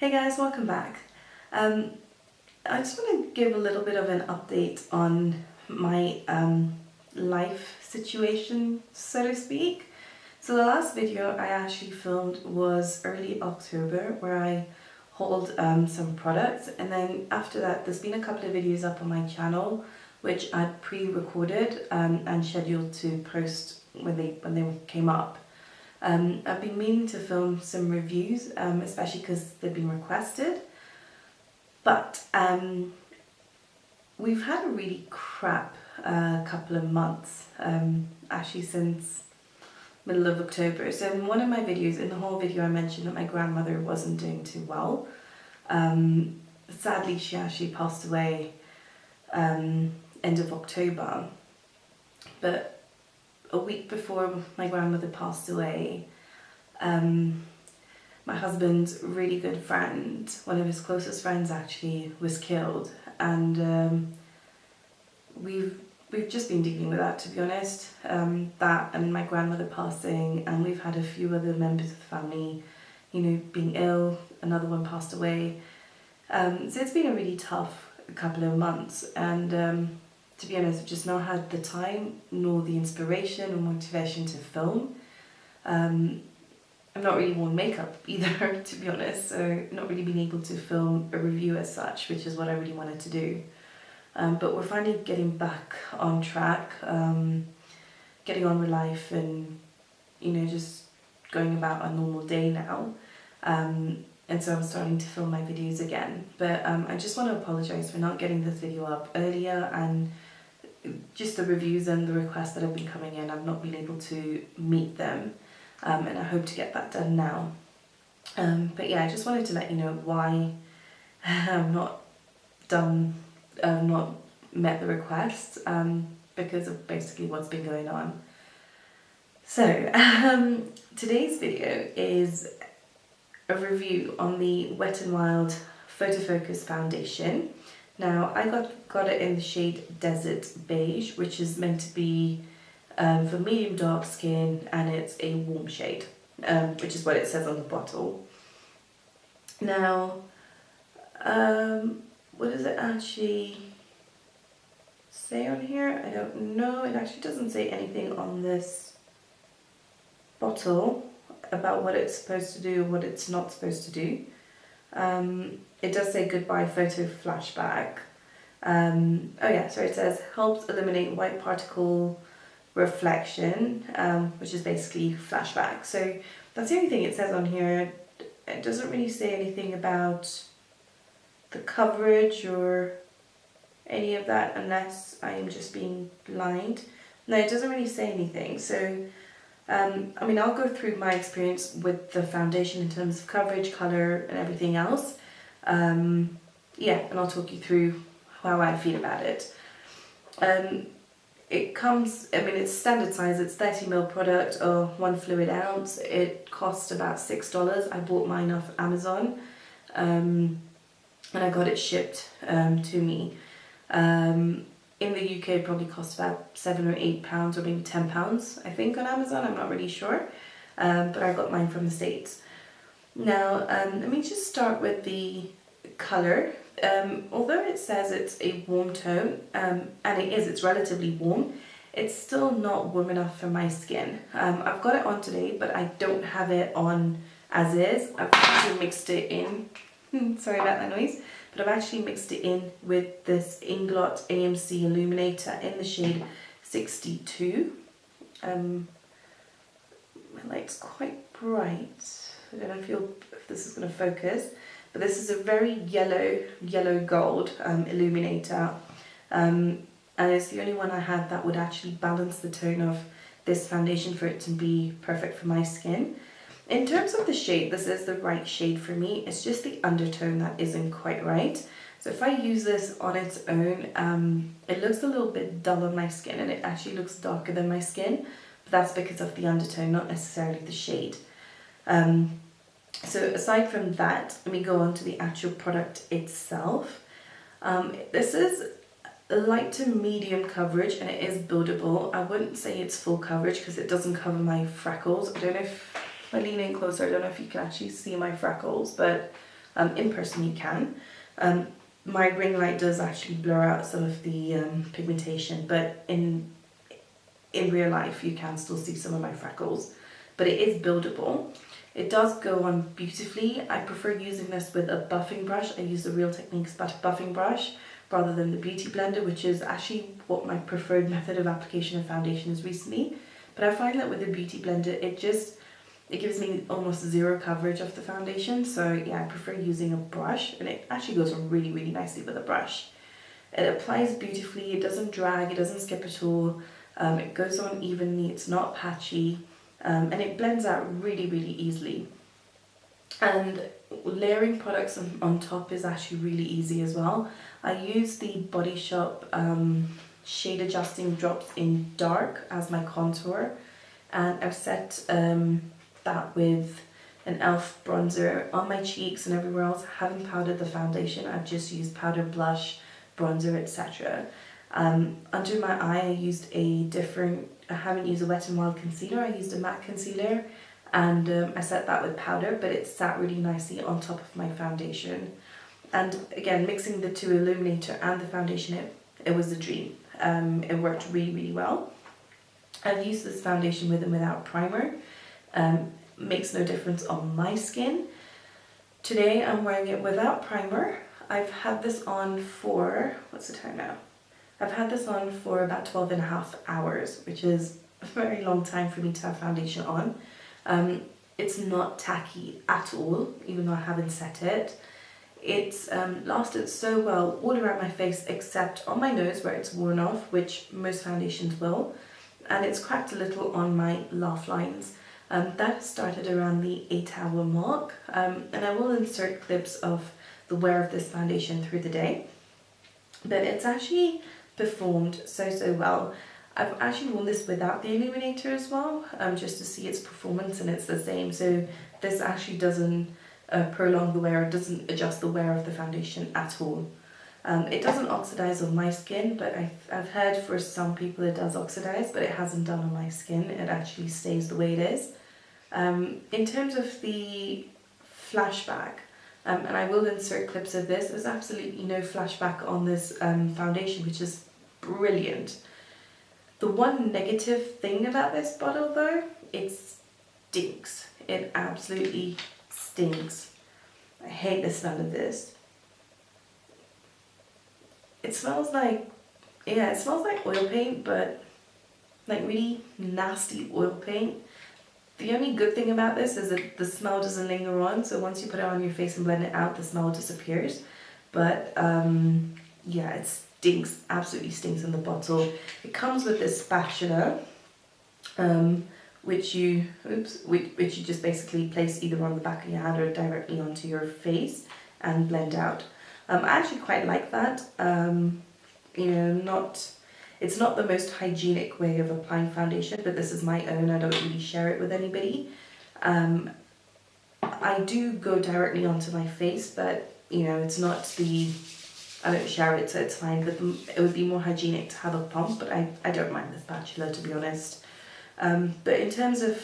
Hey guys, welcome back. I just want to give a little bit of an update on my life situation, so to speak. So the last video I actually filmed was early October, where I hauled some products, and then after that there's been a couple of videos up on my channel which I'd pre-recorded and scheduled to post when they came up. I've been meaning to film some reviews, especially because they've been requested, but we've had a really crap couple of months, actually since middle of October. So in one of my videos, in the whole video, I mentioned that my grandmother wasn't doing too well. Sadly, she actually passed away end of October, but a week before my grandmother passed away, my husband's really good friend, one of his closest friends actually, was killed, and we've just been dealing with that, to be honest. That and my grandmother passing, and we've had a few other members of the family, being ill. Another one passed away. So it's been a really tough couple of months, and to be honest, I've just not had the time nor the inspiration or motivation to film. I've not really worn makeup either, to be honest, so not really been able to film a review as such, which is what I really wanted to do. But we're finally getting back on track, getting on with life, and just going about a normal day now. And so I'm starting to film my videos again. But I just want to apologise for not getting this video up earlier, and just the reviews and the requests that have been coming in, I've not been able to meet them, and I hope to get that done now. But yeah, I just wanted to let you know why I've not met the requests, because of basically what's been going on. So today's video is a review on the Wet n Wild Photofocus foundation. Now, I got it in the shade Desert Beige, which is meant to be for medium dark skin, and it's a warm shade, which is what it says on the bottle. Now, what does it actually say on here? I don't know. It actually doesn't say anything on this bottle about what it's supposed to do, what it's not supposed to do. It does say goodbye photo flashback. It says helps eliminate white particle reflection, which is basically flashback. So that's the only thing it says on here. It doesn't really say anything about the coverage or any of that, unless I am just being blind. No, it doesn't really say anything. So I'll go through my experience with the foundation in terms of coverage, colour, and everything else. And I'll talk you through how I feel about it. It comes, it's standard size, it's 30ml product or 1 fluid ounce. It costs about $6. I bought mine off Amazon, and I got it shipped to me. In the UK, it probably costs about £7 or £8, or maybe £10, I think, on Amazon. I'm not really sure, but I got mine from the States. Now, let me just start with the colour. Although it says it's a warm tone, and it's relatively warm, it's still not warm enough for my skin. I've got it on today, but I don't have it on as is. I've actually mixed it in. Sorry about that noise. But I've actually mixed it in with this Inglot AMC illuminator in the shade 62. My light's quite bright. I don't know if this is going to focus, but this is a very yellow gold illuminator, and it's the only one I had that would actually balance the tone of this foundation for it to be perfect for my skin. In terms of the shade, this is the right shade for me. It's just the undertone that isn't quite right. So if I use this on its own, it looks a little bit dull on my skin, and it actually looks darker than my skin. But that's because of the undertone, not necessarily the shade. So aside from that, let me go on to the actual product itself. This is light to medium coverage, and it is buildable. I wouldn't say it's full coverage because it doesn't cover my freckles. I don't know if I lean in closer, I don't know if you can actually see my freckles, but In person you can. My ring light does actually blur out some of the pigmentation, but in real life you can still see some of my freckles. But it is buildable. It does go on beautifully. I prefer using this with a buffing brush. I use the Real Techniques buffing brush rather than the Beauty Blender, which is actually what my preferred method of application of foundation is recently. But I find that with the Beauty Blender, it gives me almost zero coverage of the foundation. So yeah, I prefer using a brush, and it actually goes on really, really nicely with a brush. It applies beautifully, it doesn't drag, it doesn't skip at all. It goes on evenly, it's not patchy. And it blends out really, really easily. And layering products on top is actually really easy as well. I use the Body Shop shade adjusting drops in dark as my contour, and I've set that with an e.l.f. bronzer on my cheeks and everywhere else. I haven't powdered the foundation, I've just used powder, blush, bronzer, etc. Under my eye I haven't used a Wet n Wild concealer, I used a matte concealer, and I set that with powder, but it sat really nicely on top of my foundation. And again, mixing the two, illuminator and the foundation, it was a dream. It worked really, really well. I've used this foundation with and without primer. Makes no difference on my skin. Today I'm wearing it without primer. I've had this on for, what's the time now? I've had this on for about 12.5 hours, which is a very long time for me to have foundation on. It's not tacky at all, even though I haven't set it. It's lasted so well all around my face except on my nose where it's worn off, which most foundations will. And it's cracked a little on my laugh lines. That started around the 8-hour mark. And I will insert clips of the wear of this foundation through the day. But it's actually performed so well. I've actually worn this without the illuminator as well, just to see its performance, and it's the same. So this actually doesn't prolong the wear, it doesn't adjust the wear of the foundation at all. It doesn't oxidize on my skin, but I've heard for some people it does oxidize, but it hasn't done on my skin. It actually stays the way it is. In terms of the flashback, and I will insert clips of this, there's absolutely no flashback on this foundation, which is brilliant. The one negative thing about this bottle though, it stinks. It absolutely stinks. I hate the smell of this. It smells like, yeah, it smells like oil paint, but like really nasty oil paint. The only good thing about this is that the smell doesn't linger on, so once you put it on your face and blend it out, the smell disappears. But yeah, it stinks, absolutely stinks in the bottle. It comes with this spatula, which you just basically place either on the back of your hand or directly onto your face and blend out. I actually quite like that. You know, it's not the most hygienic way of applying foundation, but this is my own. I don't really share it with anybody. I do go directly onto my face, but you know, it's not the, I don't share it, so it's fine. But it would be more hygienic to have a pump, but I don't mind the spatula, to be honest. But in terms of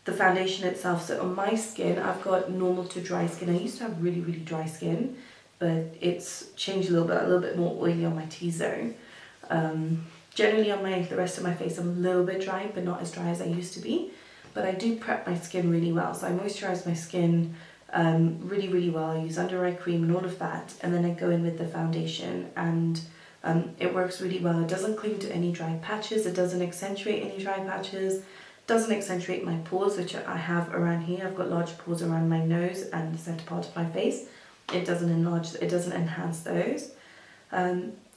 the foundation itself, so on my skin, I've got normal to dry skin. I used to have really, really dry skin, but it's changed a little bit more oily on my T-zone. Generally on the rest of my face, I'm a little bit dry, but not as dry as I used to be. But I do prep my skin really well, so I moisturize my skin really, really well. I use under eye cream and all of that, and then I go in with the foundation, and it works really well. It doesn't cling to any dry patches, it doesn't accentuate any dry patches, doesn't accentuate my pores, which I have around here. I've got large pores around my nose and the center part of my face. It doesn't enhance those.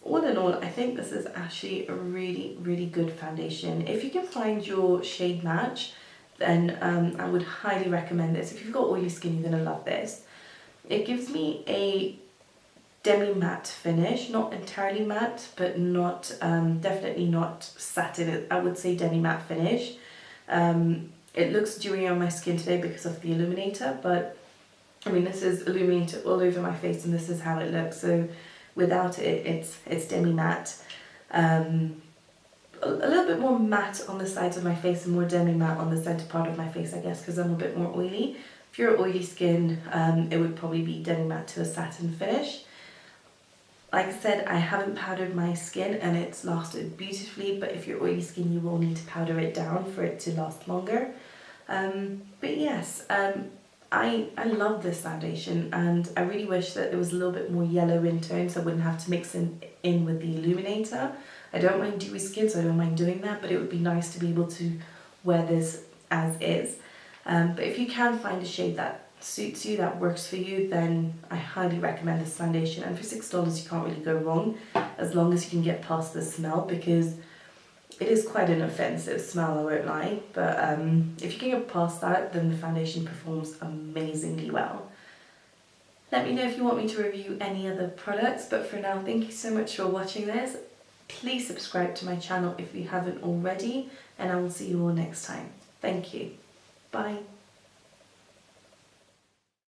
All in all, I think this is actually a really, really good foundation. If you can find your shade match, then I would highly recommend this. If you've got oily skin, you're going to love this. It gives me a demi-matte finish, not entirely matte, but not definitely not satin. I would say demi-matte finish. It looks dewy on my skin today because of the illuminator, but I mean, this is illuminator all over my face, and this is how it looks. So without it, it's demi-matte. a little bit more matte on the sides of my face and more demi-matte on the centre part of my face, I guess, because I'm a bit more oily. If you're oily skin, it would probably be demi-matte to a satin finish. Like I said, I haven't powdered my skin and it's lasted beautifully, but if you're oily skin, you will need to powder it down for it to last longer. But yes, I love this foundation, and I really wish that it was a little bit more yellow in tone so I wouldn't have to mix in with the illuminator. I don't mind dewy skin, so I don't mind doing that, but it would be nice to be able to wear this as is. But if you can find a shade that suits you, that works for you, then I highly recommend this foundation. And for $6 you can't really go wrong, as long as you can get past the smell, because it is quite an offensive smell, I won't lie. But if you can get past that, then the foundation performs amazingly well. Let me know if you want me to review any other products, but for now, thank you so much for watching this. Please subscribe to my channel if you haven't already, and I will see you all next time. Thank you. Bye.